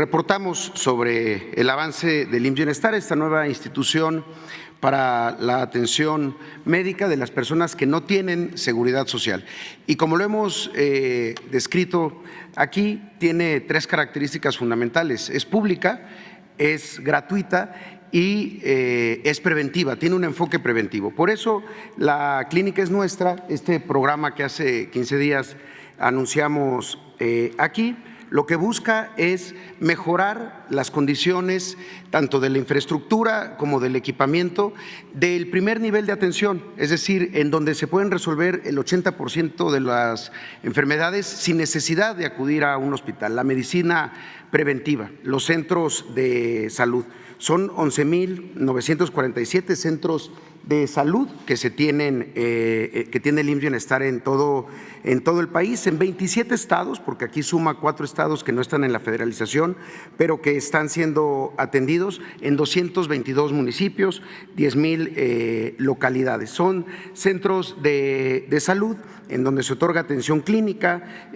reportamos sobre el avance del IMSS Bienestar, esta nueva institución para la atención médica de las personas que no tienen seguridad social. Y como lo hemos descrito aquí, tiene tres características fundamentales: es pública, es gratuita y es preventiva, tiene un enfoque preventivo. Por eso la clínica es nuestra, este programa que hace 15 días anunciamos aquí, lo que busca es mejorar las condiciones tanto de la infraestructura como del equipamiento del primer nivel de atención, es decir, en donde se pueden resolver el 80% de las enfermedades sin necesidad de acudir a un hospital. La medicina preventiva, los centros de salud. Son 11,947 centros de salud que tienen el IMSS Bienestar en todo el país, en 27 estados, porque aquí suma 4 estados que no están en la federalización, pero que están siendo atendidos en 222 municipios, 10,000 localidades. Son centros de salud en donde se otorga atención clínica,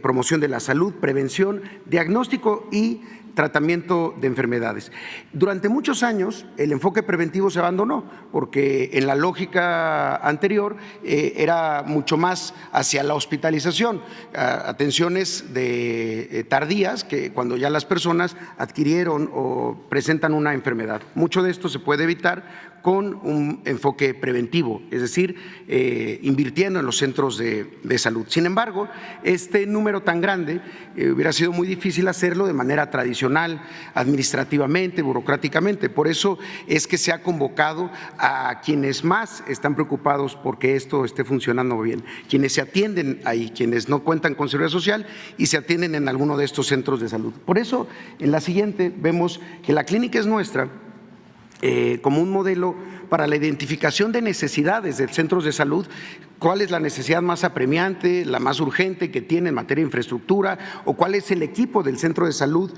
promoción de la salud, prevención, diagnóstico y tratamiento de enfermedades. Durante muchos años el enfoque preventivo se abandonó porque en la lógica anterior era mucho más hacia la hospitalización, atenciones tardías, que cuando ya las personas adquirieron o presentan una enfermedad. Mucho de esto se puede evitar con un enfoque preventivo, es decir, invirtiendo en los centros de salud. Sin embargo, este número tan grande hubiera sido muy difícil hacerlo de manera tradicional, administrativamente, burocráticamente. Por eso es que se ha convocado a quienes más están preocupados porque esto esté funcionando bien, quienes se atienden ahí, quienes no cuentan con seguridad social y se atienden en alguno de estos centros de salud. Por eso, en la siguiente vemos que la clínica es nuestra como un modelo para la identificación de necesidades de centros de salud, cuál es la necesidad más apremiante, la más urgente que tiene en materia de infraestructura, o cuál es el equipo del centro de salud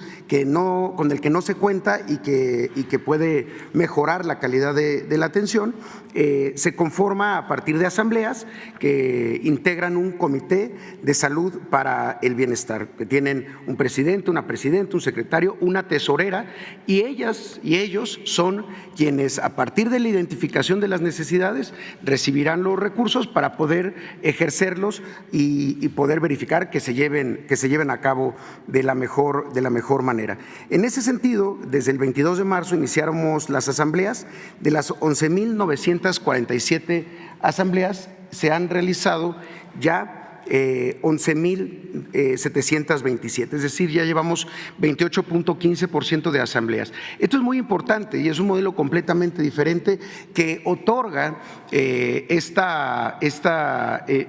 con el que no se cuenta y que puede mejorar la calidad de la atención. Se conforma a partir de asambleas que integran un comité de salud para el bienestar, que tienen un presidente, una presidenta, un secretario, una tesorera, y ellas y ellos son quienes, a partir de la identificación de las necesidades, recibirán los recursos para poder ejercerlos y poder verificar que se lleven a cabo de la mejor manera. En ese sentido, desde el 22 de marzo iniciamos las asambleas. De las 11,947 asambleas se han realizado ya 11,727, es decir, ya llevamos 28,15% de asambleas. Esto es muy importante y es un modelo completamente diferente que otorga esta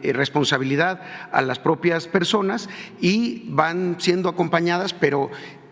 responsabilidad a las propias personas y van siendo acompañadas, pero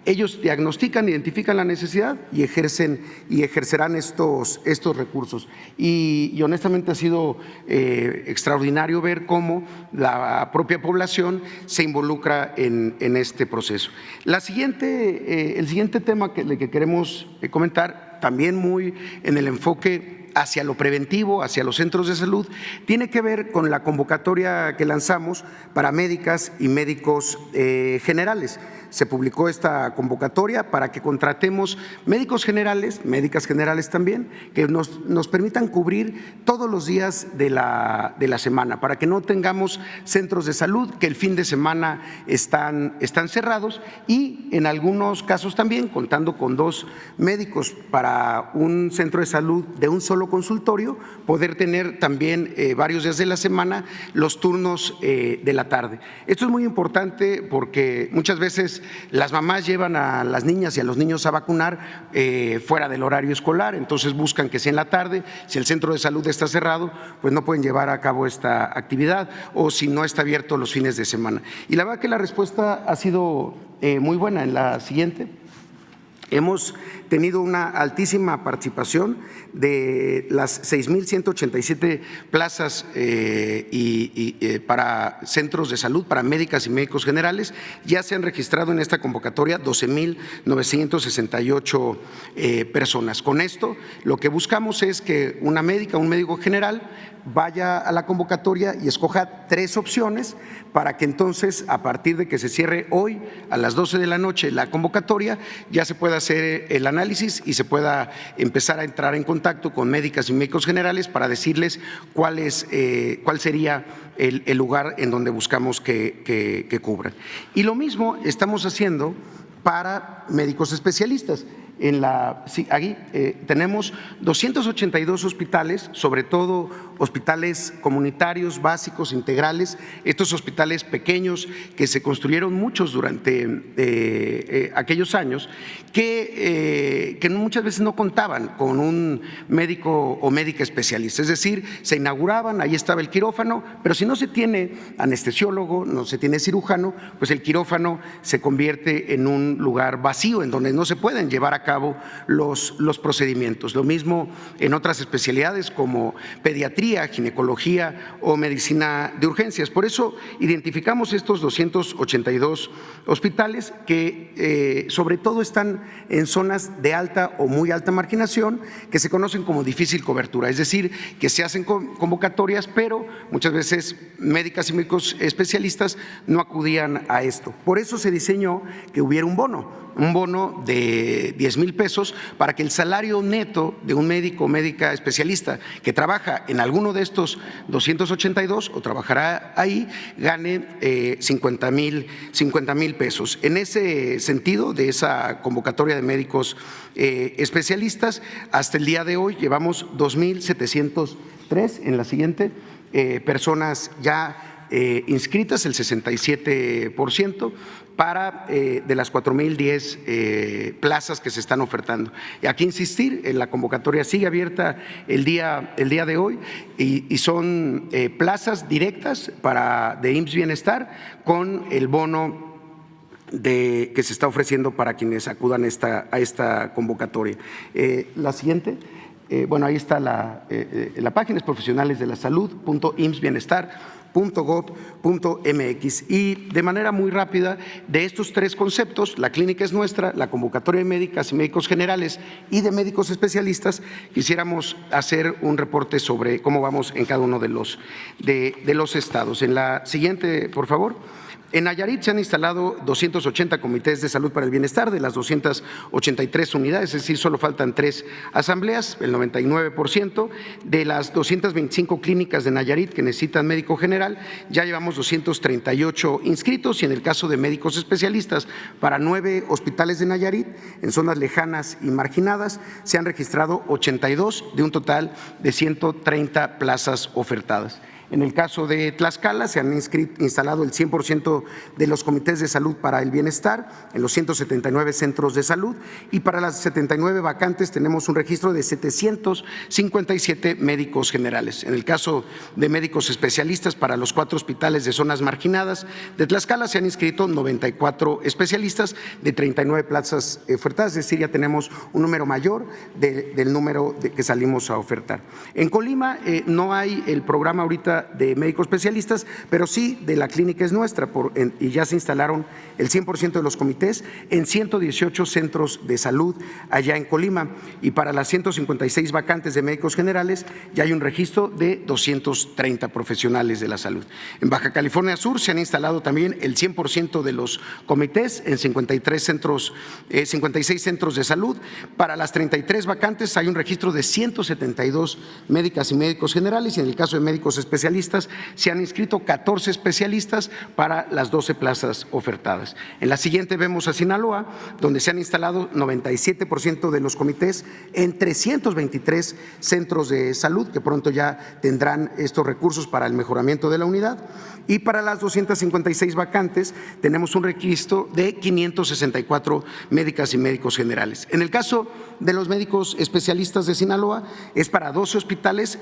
ellos diagnostican, identifican la necesidad y ejercerán estos recursos. Y honestamente ha sido extraordinario ver cómo la propia población se involucra en este proceso. El siguiente tema que queremos comentar, también muy en el enfoque hacia lo preventivo, hacia los centros de salud, tiene que ver con la convocatoria que lanzamos para médicas y médicos generales. Se publicó esta convocatoria para que contratemos médicos generales, médicas generales también, que nos permitan cubrir todos los días de la semana, para que no tengamos centros de salud que el fin de semana están cerrados, y en algunos casos también, contando con 2 médicos para un centro de salud de un solo consultorio, poder tener también varios días de la semana los turnos de la tarde. Esto es muy importante porque muchas veces las mamás llevan a las niñas y a los niños a vacunar fuera del horario escolar, entonces buscan que sea en la tarde. Si el centro de salud está cerrado, pues no pueden llevar a cabo esta actividad, o si no está abierto los fines de semana. Y la verdad que la respuesta ha sido muy buena. En la siguiente Hemos tenido una altísima participación de las 6,187 plazas para centros de salud, para médicas y médicos generales. Ya se han registrado en esta convocatoria 12,968 personas. Con esto, lo que buscamos es que una médica, un médico general, vaya a la convocatoria y escoja 3 opciones para que entonces, a partir de que se cierre hoy a las 12 de la noche la convocatoria, ya se pueda hacer el análisis y se pueda empezar a entrar en contacto con médicas y médicos generales para decirles cuál sería el lugar en donde buscamos que cubran. Y lo mismo estamos haciendo para médicos especialistas. Aquí tenemos 282 hospitales, sobre todo hospitales comunitarios, básicos, integrales, estos hospitales pequeños que se construyeron muchos durante aquellos años, que muchas veces no contaban con un médico o médica especialista, es decir, se inauguraban, ahí estaba el quirófano, pero si no se tiene anestesiólogo, no se tiene cirujano, pues el quirófano se convierte en un lugar vacío en donde no se pueden llevar a cabo los procedimientos. Lo mismo en otras especialidades como pediatría, ginecología o medicina de urgencias. Por eso identificamos estos 282 hospitales que sobre todo están en zonas de alta o muy alta marginación, que se conocen como difícil cobertura, es decir, que se hacen convocatorias, pero muchas veces médicas y médicos especialistas no acudían a esto. Por eso se diseñó que hubiera un bono de 10,000 pesos para que el salario neto de un médico o médica especialista que trabaja en alguno de estos 282 o trabajará ahí, gane 50,000 pesos. En ese sentido, de esa convocatoria de médicos especialistas, hasta el día de hoy llevamos 2,703, en la siguiente, personas ya inscritas, el 67%, para de las 4,010 plazas que se están ofertando. Y aquí insistir, la convocatoria sigue abierta el día de hoy y son plazas directas de IMSS Bienestar con el bono que se está ofreciendo para quienes acudan a esta convocatoria. La siguiente. Bueno, ahí está la página, es profesionalesdelasalud.imsbienestar.gov.mx. Y de manera muy rápida, de estos 3 conceptos, la clínica es nuestra, la convocatoria de médicas y médicos generales y de médicos especialistas, quisiéramos hacer un reporte sobre cómo vamos en cada uno de los estados. En la siguiente, por favor. En Nayarit se han instalado 280 comités de salud para el bienestar de las 283 unidades, es decir, solo faltan 3 asambleas, el 99%. De las 225 clínicas de Nayarit que necesitan médico general, ya llevamos 238 inscritos, y en el caso de médicos especialistas para 9 hospitales de Nayarit, en zonas lejanas y marginadas, se han registrado 82 de un total de 130 plazas ofertadas. En el caso de Tlaxcala se han instalado el 100% de los comités de salud para el bienestar en los 179 centros de salud, y para las 79 vacantes tenemos un registro de 757 médicos generales. En el caso de médicos especialistas para los 4 hospitales de zonas marginadas de Tlaxcala se han inscrito 94 especialistas de 39 plazas ofertadas, es decir, ya tenemos un número mayor del número que salimos a ofertar. En Colima no hay el programa ahorita de médicos especialistas, pero sí de la clínica es nuestra, y ya se instalaron el 100% de los comités en 118 centros de salud allá en Colima, y para las 156 vacantes de médicos generales ya hay un registro de 230 profesionales de la salud. En Baja California Sur se han instalado también el 100% de los comités en 56 centros de salud. Para las 33 vacantes hay un registro de 172 médicas y médicos generales, y en el caso de médicos especialistas se han inscrito 14 especialistas para las 12 plazas ofertadas. En la siguiente vemos a Sinaloa, donde se han instalado 97% de los comités en 323 centros de salud, que pronto ya tendrán estos recursos para el mejoramiento de la unidad. Y para las 256 vacantes tenemos un registro de 564 médicas y médicos generales. En el caso de los médicos especialistas de Sinaloa, es para 12 hospitales,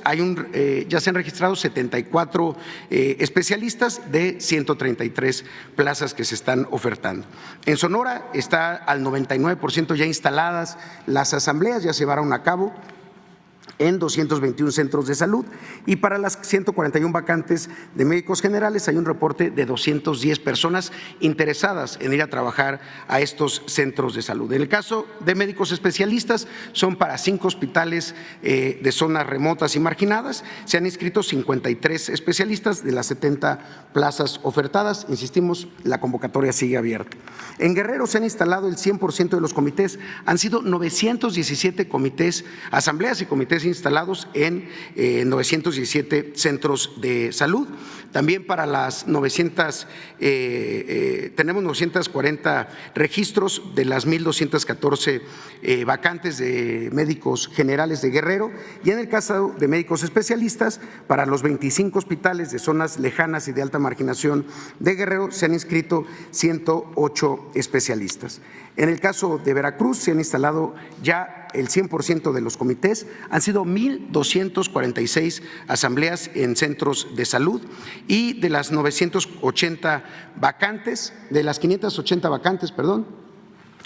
ya se han registrado 71 134 especialistas de 133 plazas que se están ofertando. En Sonora está al 99% ya instaladas las asambleas, ya se llevaron a cabo en 221 centros de salud, y para las 141 vacantes de médicos generales hay un reporte de 210 personas interesadas en ir a trabajar a estos centros de salud. En el caso de médicos especialistas, son para 5 hospitales de zonas remotas y marginadas. Se han inscrito 53 especialistas de las 70 plazas ofertadas. Insistimos, la convocatoria sigue abierta. En Guerrero se han instalado el 100% de los comités. Han sido 917 comités, asambleas y comités instalados en 917 centros de salud. También para las tenemos 940 registros de las 1,214 vacantes de médicos generales de Guerrero, y en el caso de médicos especialistas, para los 25 hospitales de zonas lejanas y de alta marginación de Guerrero se han inscrito 108 especialistas. En el caso de Veracruz se han instalado ya el 100% de los comités. Han sido 1,246 asambleas en centros de salud, y de las 980 vacantes, de las 580 vacantes,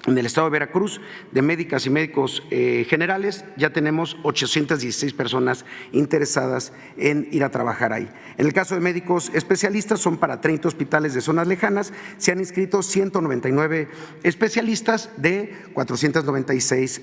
en el estado de Veracruz, de médicas y médicos generales, ya tenemos 816 personas interesadas en ir a trabajar ahí. En el caso de médicos especialistas, son para 30 hospitales de zonas lejanas, se han inscrito 199 especialistas de 496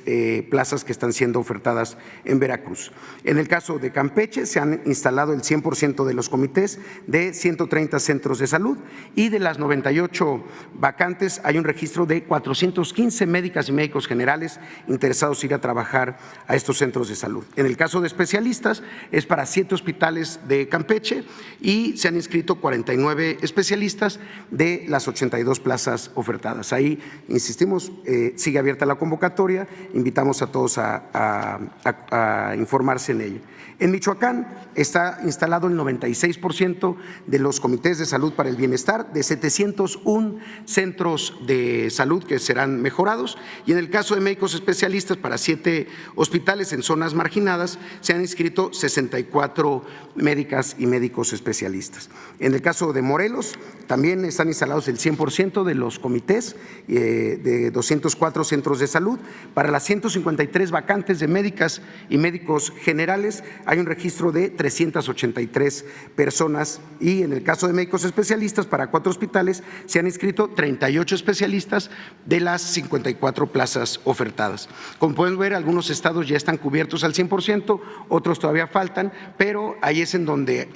plazas que están siendo ofertadas en Veracruz. En el caso de Campeche, se han instalado el 100% de los comités de 130 centros de salud, y de las 98 vacantes hay un registro de 415 médicas y médicos generales interesados en ir a trabajar a estos centros de salud. En el caso de especialistas, es para 7 hospitales de Campeche, y se han inscrito 49 especialistas de las 82 plazas ofertadas. Ahí, insistimos, sigue abierta la convocatoria, invitamos a todos a informarse en ello. En Michoacán está instalado el 96% de los comités de salud para el bienestar, de 701 centros de salud que serán mejorados, y en el caso de médicos especialistas para 7 hospitales en zonas marginadas se han inscrito 64 médicas y médicos especialistas. En el caso de Morelos también están instalados el 100% de los comités de 204 centros de salud. Para las 153 vacantes de médicas y médicos generales hay un registro de 383 personas, y en el caso de médicos especialistas para 4 hospitales se han inscrito 38 especialistas de las 54 plazas ofertadas. Como pueden ver, algunos estados ya están cubiertos al 100%, otros todavía faltan, pero ahí es en donde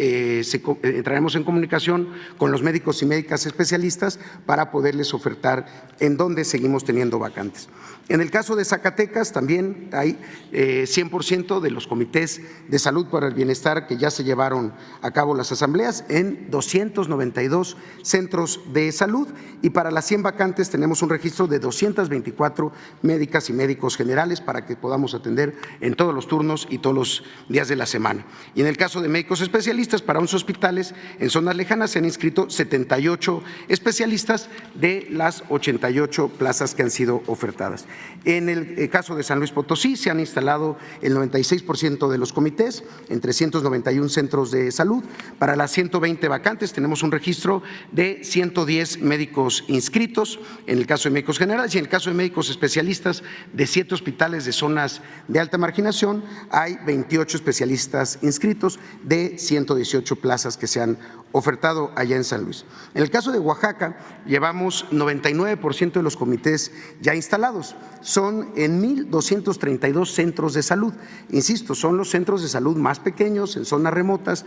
entraremos en comunicación con los médicos y médicas especialistas para poderles ofertar en donde seguimos teniendo vacantes. En el caso de Zacatecas también hay 100% de los comités de salud para el bienestar que ya se llevaron a cabo las asambleas en 292 centros de salud, y para las 100 vacantes tenemos un registro de 224 médicas y médicos generales para que podamos atender en todos los turnos y todos los días de la semana. Y en el caso de médicos especialistas para 11 hospitales en zonas lejanas se han inscrito 78 especialistas de las 88 plazas que han sido ofertadas. En el caso de San Luis Potosí se han instalado el 96% de los comités en 391 centros de salud. Para las 120 vacantes tenemos un registro de 110 médicos inscritos en el caso de médicos generales, y en el caso de médicos especialistas de 7 hospitales de zonas de alta marginación hay 28 especialistas inscritos de 118 plazas que se han ofertado allá en San Luis. En el caso de Oaxaca llevamos 99% de los comités ya instalados. Son en 1,232 centros de salud. Insisto, son los centros de salud más pequeños en zonas remotas,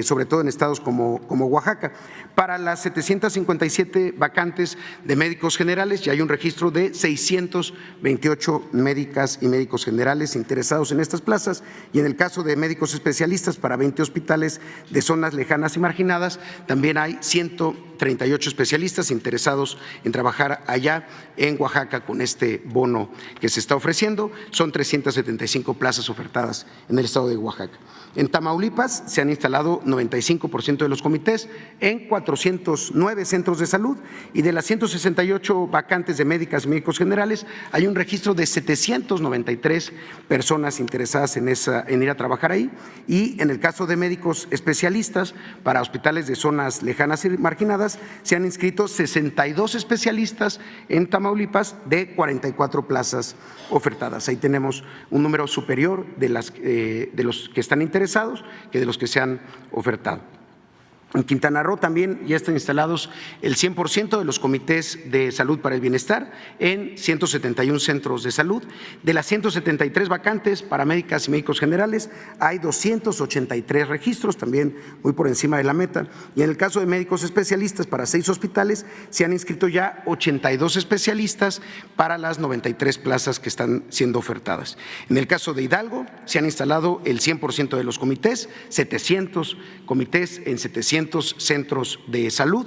sobre todo en estados como Oaxaca. Para las 757 vacantes de médicos generales ya hay un registro de 628 médicas y médicos generales interesados en estas plazas, y en el caso de médicos especialistas para 20 hospitales de zonas lejanas lejanas y marginadas, también hay 138 especialistas interesados en trabajar allá en Oaxaca con este bono que se está ofreciendo. Son 375 plazas ofertadas en el estado de Oaxaca. En Tamaulipas se han instalado 95% de los comités en 409 centros de salud, y de las 168 vacantes de médicas y médicos generales hay un registro de 793 personas interesadas en ir a trabajar ahí. Y en el caso de médicos especialistas para hospitales de zonas lejanas y marginadas se han inscrito 62 especialistas en Tamaulipas de 44 plazas ofertadas. Ahí tenemos un número superior de los que están interesados que de los que se han ofertado. En Quintana Roo también ya están instalados el 100% de los comités de salud para el bienestar en 171 centros de salud. De las 173 vacantes para médicas y médicos generales hay 283 registros, también muy por encima de la meta. Y en el caso de médicos especialistas para 6 hospitales se han inscrito ya 82 especialistas para las 93 plazas que están siendo ofertadas. En el caso de Hidalgo se han instalado el 100% de los comités, 700 comités en 700 centros de salud.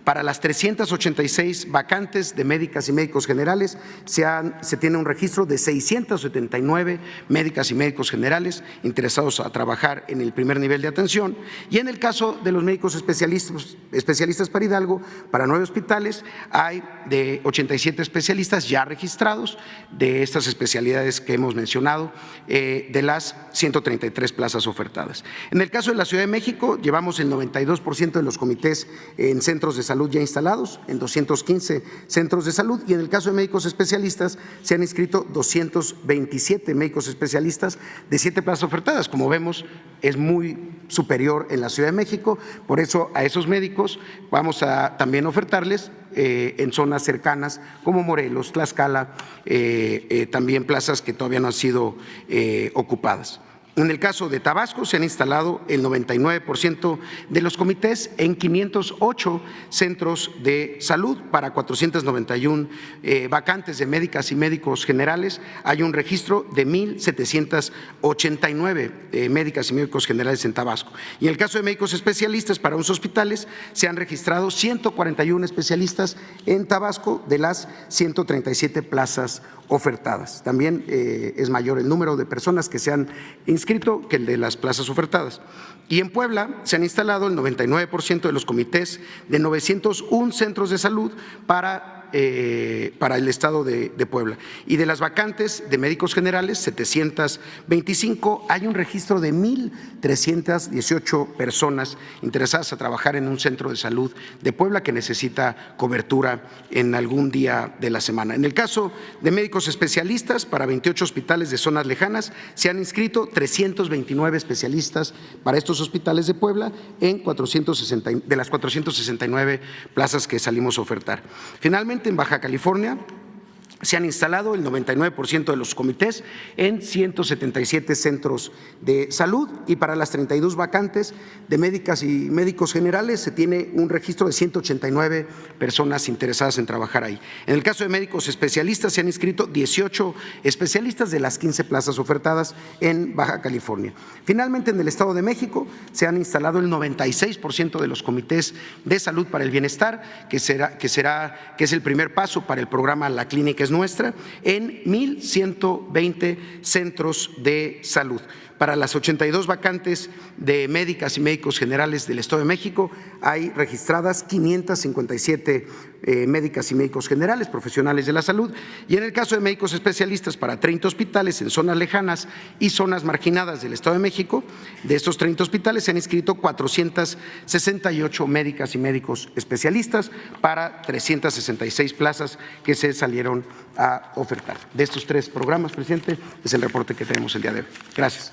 Para las 386 vacantes de médicas y médicos generales se tiene un registro de 679 médicas y médicos generales interesados a trabajar en el primer nivel de atención. Y en el caso de los médicos especialistas para Hidalgo, para 9 hospitales, hay de 87 especialistas ya registrados de estas especialidades que hemos mencionado, de las 133 plazas ofertadas. En el caso de la Ciudad de México, llevamos el 92% de los comités en centros de salud ya instalados, en 215 centros de salud, y en el caso de médicos especialistas se han inscrito 227 médicos especialistas de 7 plazas ofertadas. Como vemos, es muy superior en la Ciudad de México, por eso a esos médicos vamos a también ofertarles en zonas cercanas como Morelos, Tlaxcala, también plazas que todavía no han sido ocupadas. En el caso de Tabasco se han instalado el 99% de los comités en 508 centros de salud para 491 vacantes de médicas y médicos generales. Hay un registro de 1,789 médicas y médicos generales en Tabasco. Y en el caso de médicos especialistas para 11 hospitales se han registrado 141 especialistas en Tabasco de las 137 plazas ofertadas. También es mayor el número de personas que se han inscrito que el de las plazas ofertadas. Y en Puebla se han instalado el 99% de los comités de 901 centros de salud para el estado de Puebla. Y de las vacantes de médicos generales, 725, hay un registro de 1,318 personas interesadas a trabajar en un centro de salud de Puebla que necesita cobertura en algún día de la semana. En el caso de médicos especialistas para 28 hospitales de zonas lejanas, se han inscrito 329 especialistas para estos hospitales de Puebla de las 469 plazas que salimos a ofertar. Finalmente, en Baja California se han instalado el 99% de los comités en 177 centros de salud, y para las 32 vacantes de médicas y médicos generales se tiene un registro de 189 personas interesadas en trabajar ahí. En el caso de médicos especialistas se han inscrito 18 especialistas de las 15 plazas ofertadas en Baja California. Finalmente, en el Estado de México se han instalado el 96% de los comités de salud para el bienestar, que es el primer paso para el programa La Clínica es Nuestra, en 1,120 centros de salud. Para las 82 vacantes de médicas y médicos generales del Estado de México hay registradas 557 médicas y médicos generales, profesionales de la salud, y en el caso de médicos especialistas para 30 hospitales en zonas lejanas y zonas marginadas del Estado de México, de estos 30 hospitales se han inscrito 468 médicas y médicos especialistas para 366 plazas que se salieron a ofertar. De estos 3 programas, presidente, es el reporte que tenemos el día de hoy. Gracias.